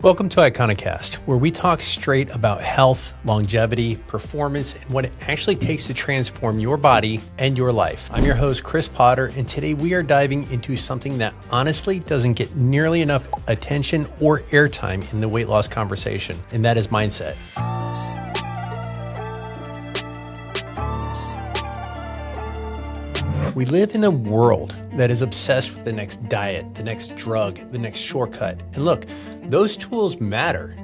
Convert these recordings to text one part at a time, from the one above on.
Welcome to Iconocast, where we talk straight about health, longevity, performance, and what it actually takes to transform your body and your life. I'm your host, Chris Potter, and today we are diving into something that honestly doesn't get nearly enough attention or airtime in the weight loss conversation, and that is mindset. We live in a world that is obsessed with the next diet, the next drug, the next shortcut. And look, those tools matter.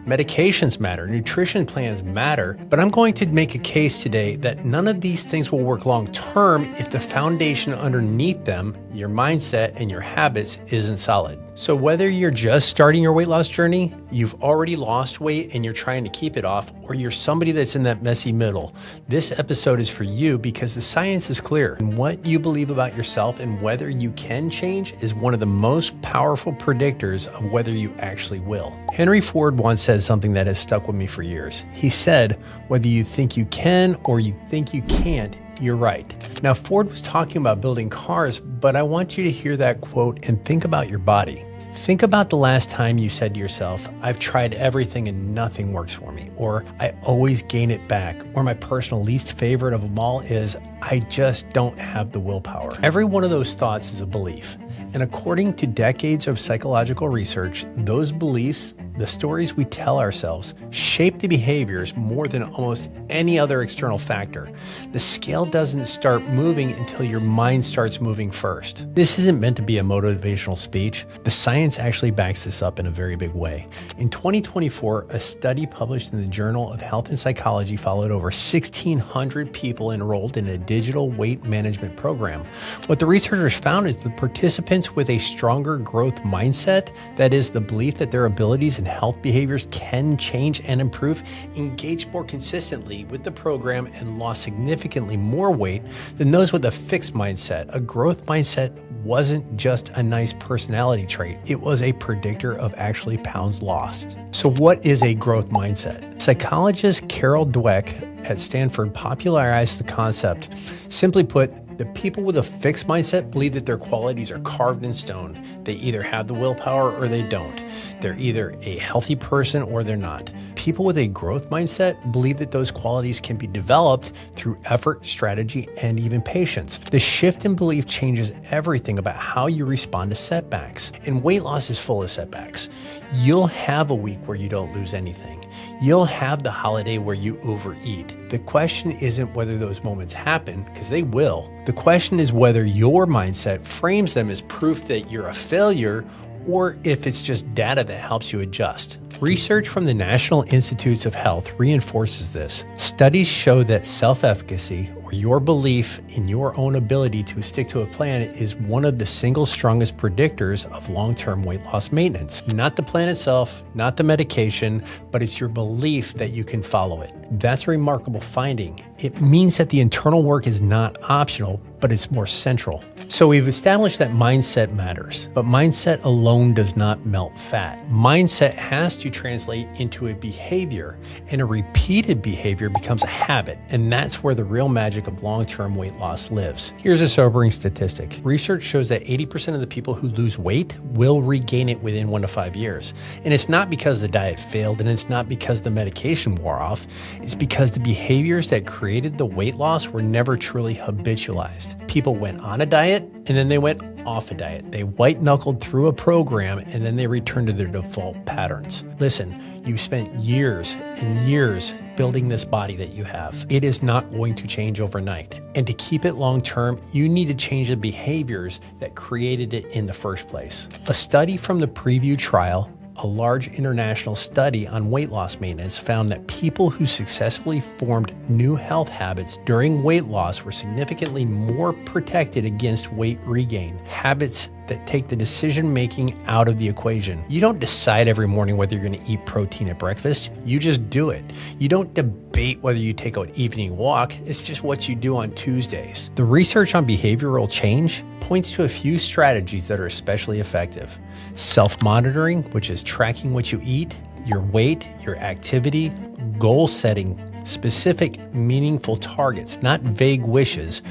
Medications matter, nutrition plans matter, but I'm going to make a case today that none of these things will work long term if the foundation underneath them, your mindset and your habits, isn't solid. So whether you're just starting your weight loss journey, you've already lost weight and you're trying to keep it off, or you're somebody that's in that messy middle, this episode is for you because the science is clear. And what you believe about yourself and whether you can change is one of the most powerful predictors of whether you actually will. Henry Ford once said something that has stuck with me for years. He said, whether you think you can or you think you can't, you're right. Now, Ford was talking about building cars, but I want you to hear that quote and think about your body. Think about the last time you said to yourself, I've tried everything and nothing works for me, or I always gain it back, or my personal least favorite of them all is, I just don't have the willpower. Every one of those thoughts is a belief. And according to decades of psychological research, those beliefs, the stories we tell ourselves, shape the behaviors more than almost any other external factor. The scale doesn't start moving until your mind starts moving first. This isn't meant to be a motivational speech. The science actually backs this up in a very big way. In 2024, a study published in the Journal of Health and Psychology followed over 1,600 people enrolled in a digital weight management program. What the researchers found is the participants with a stronger growth mindset, that is, the belief that their abilities and health behaviors can change and improve, engaged more consistently with the program and lost significantly more weight than those with a fixed mindset. A growth mindset wasn't just a nice personality trait, it was a predictor of actually pounds lost. So what is a growth mindset? Psychologist Carol Dweck at Stanford popularized the concept. Simply put, the people with a fixed mindset believe that their qualities are carved in stone. They either have the willpower or they don't. They're either a healthy person or they're not. People with a growth mindset believe that those qualities can be developed through effort, strategy, and even patience. The shift in belief changes everything about how you respond to setbacks. And weight loss is full of setbacks. You'll have a week where you don't lose anything. You'll have the holiday where you overeat. The question isn't whether those moments happen, because they will. The question is whether your mindset frames them as proof that you're a failure or if it's just data that helps you adjust. Research from the National Institutes of Health reinforces this. Studies show that self-efficacy, or your belief in your own ability to stick to a plan, is one of the single strongest predictors of long-term weight loss maintenance. Not the plan itself, not the medication, but it's your belief that you can follow it. That's a remarkable finding. It means that the internal work is not optional, but it's more central. So we've established that mindset matters, but mindset alone does not melt fat. Mindset has to translate into a behavior, and a repeated behavior becomes a habit, and that's where the real magic of long-term weight loss lives. Here's a sobering statistic. Research shows that 80% of the people who lose weight will regain it within 1 to 5 years. And it's not because the diet failed, and it's not because the medication wore off. It's because the behaviors that created the weight loss were never truly habitualized. People went on a diet, and then they went off a diet. They white-knuckled through a program, and then they returned to their default patterns. Listen, you've spent years and years building this body that you have. It is not going to change overnight. And to keep it long-term, you need to change the behaviors that created it in the first place. A study from the Preview trial, a large international study on weight loss maintenance, found that people who successfully formed new health habits during weight loss were significantly more protected against weight regain. Habits that take the decision-making out of the equation. You don't decide every morning whether you're going to eat protein at breakfast. You just do it. You don't debate whether you take an evening walk. It's just what you do on Tuesdays. The research on behavioral change points to a few strategies that are especially effective. Self-monitoring, which is tracking what you eat, your weight, your activity, goal setting, specific, meaningful targets, not vague wishes,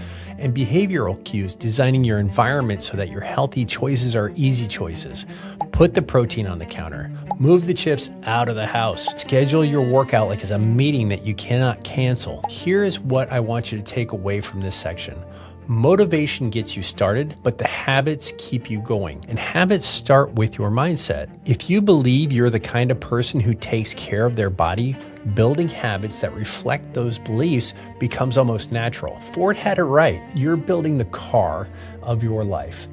And behavioral cues, designing your environment so that your healthy choices are easy choices. Put the protein on the counter. Move the chips out of the house. Schedule your workout like it's a meeting that you cannot cancel. Here is what I want you to take away from this section. Motivation gets you started, but the habits keep you going. And habits start with your mindset. If you believe you're the kind of person who takes care of their body, building habits that reflect those beliefs becomes almost natural. Ford had it right. You're building the car of your life.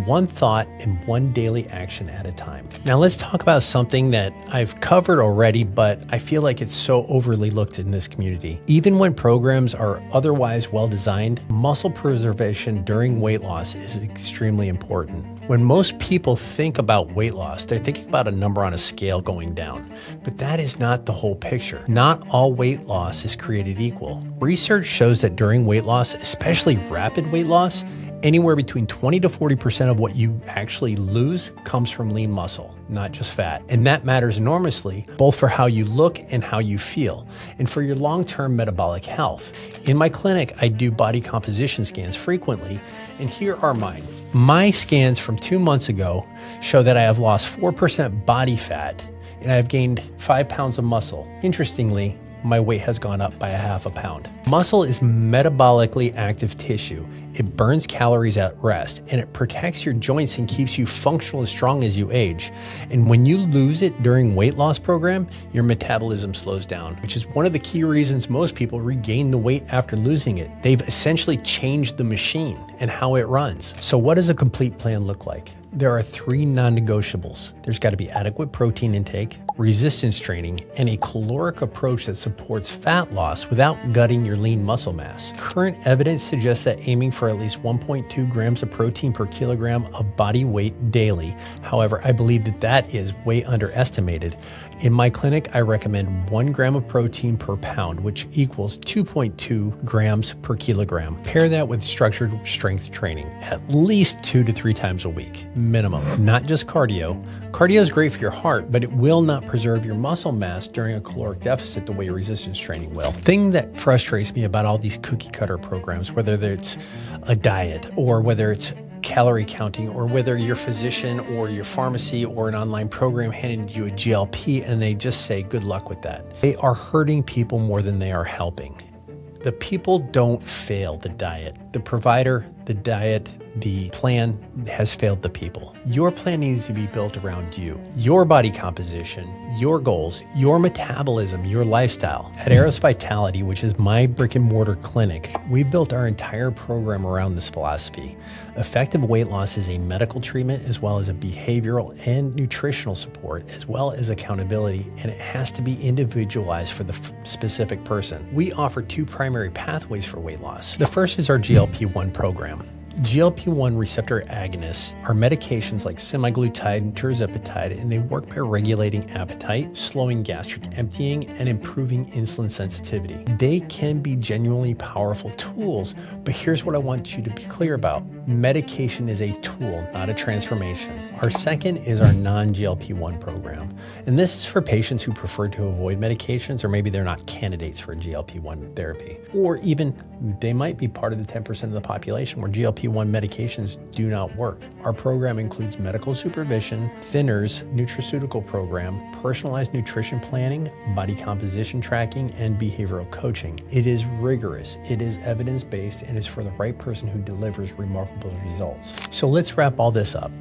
One thought and one daily action at a time. Now let's talk about something that I've covered already, but I feel like it's so overly looked in this community. Even when programs are otherwise well designed, muscle preservation during weight loss is extremely important. When most people think about weight loss, they're thinking about a number on a scale going down, but that is not the whole picture. Not all weight loss is created equal. Research shows that during weight loss, especially rapid weight loss, anywhere between 20 to 40% of what you actually lose comes from lean muscle, not just fat. And that matters enormously, both for how you look and how you feel, and for your long-term metabolic health. In my clinic, I do body composition scans frequently, and here are mine. My scans from 2 months ago show that I have lost 4% body fat, and I have gained 5 pounds of muscle. Interestingly, my weight has gone up by 1/2 pound. Muscle is metabolically active tissue. It burns calories at rest, and it protects your joints and keeps you functional and strong as you age. And when you lose it during weight loss program, your metabolism slows down, which is one of the key reasons most people regain the weight after losing it. They've essentially changed the machine and how it runs. So what does a complete plan look like? There are 3 non-negotiables. There's got to be adequate protein intake, resistance training, and a caloric approach that supports fat loss without gutting your lean muscle mass. Current evidence suggests that aiming for at least 1.2 grams of protein per kilogram of body weight daily. However, I believe that is way underestimated. In my clinic, I recommend 1 gram of protein per pound, which equals 2.2 grams per kilogram. Pair that with structured strength training, at least 2 to 3 times a week, minimum. Not just cardio. Cardio is great for your heart, but it will not preserve your muscle mass during a caloric deficit the way resistance training will. Thing that frustrates me about all these cookie cutter programs, whether it's a diet or whether it's calorie counting, or whether your physician or your pharmacy or an online program handed you a GLP and they just say, good luck with that. They are hurting people more than they are helping. The people don't fail the diet. The provider, the diet, the plan has failed the people. Your plan needs to be built around you, your body composition, your goals, your metabolism, your lifestyle. At Eros Vitality, which is my brick and mortar clinic, we built our entire program around this philosophy. Effective weight loss is a medical treatment as well as a behavioral and nutritional support, as well as accountability, and it has to be individualized for the specific person. We offer 2 primary pathways for weight loss. The first is our GLP-1 program. GLP-1 receptor agonists are medications like semaglutide and tirzepatide, and they work by regulating appetite, slowing gastric emptying, and improving insulin sensitivity. They can be genuinely powerful tools, but here's what I want you to be clear about. Medication is a tool, not a transformation. Our second is our non-GLP-1 program, and this is for patients who prefer to avoid medications, or maybe they're not candidates for a GLP-1 therapy, or even they might be part of the 10% of the population where GLP-1 medications do not work. Our program includes medical supervision, thinners, nutraceutical program, personalized nutrition planning, body composition tracking, and behavioral coaching. It is rigorous, it is evidence-based, and is for the right person who delivers remarkable results. So let's wrap all this up.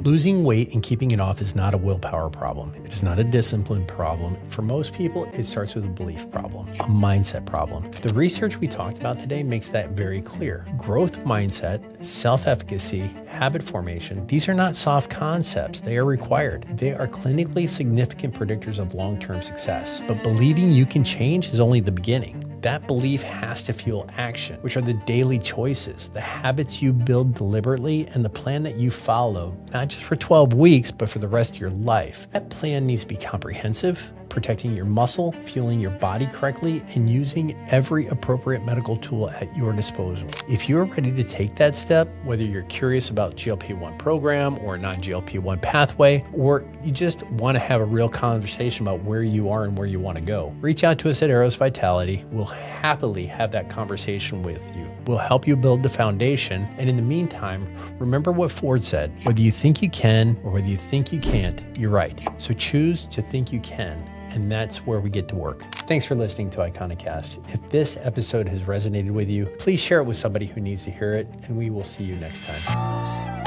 Losing weight and keeping it off is not a willpower problem. It is not a discipline problem. For most people, it starts with a belief problem, a mindset problem. The research we talked about today makes that very clear. Growth mindset, self-efficacy, habit formation, these are not soft concepts. They are required. They are clinically significant predictors of long-term success. But believing you can change is only the beginning. That belief has to fuel action, which are the daily choices, the habits you build deliberately, and the plan that you follow, not just for 12 weeks, but for the rest of your life. That plan needs to be comprehensive, protecting your muscle, fueling your body correctly, and using every appropriate medical tool at your disposal. If you're ready to take that step, whether you're curious about GLP-1 program or non-GLP-1 pathway, or you just want to have a real conversation about where you are and where you want to go, reach out to us at Eros Vitality. We'll happily have that conversation with you. We'll help you build the foundation. And in the meantime, remember what Ford said, whether you think you can or whether you think you can't, you're right. So choose to think you can. And that's where we get to work. Thanks for listening to Iconocast. If this episode has resonated with you, please share it with somebody who needs to hear it, and we will see you next time.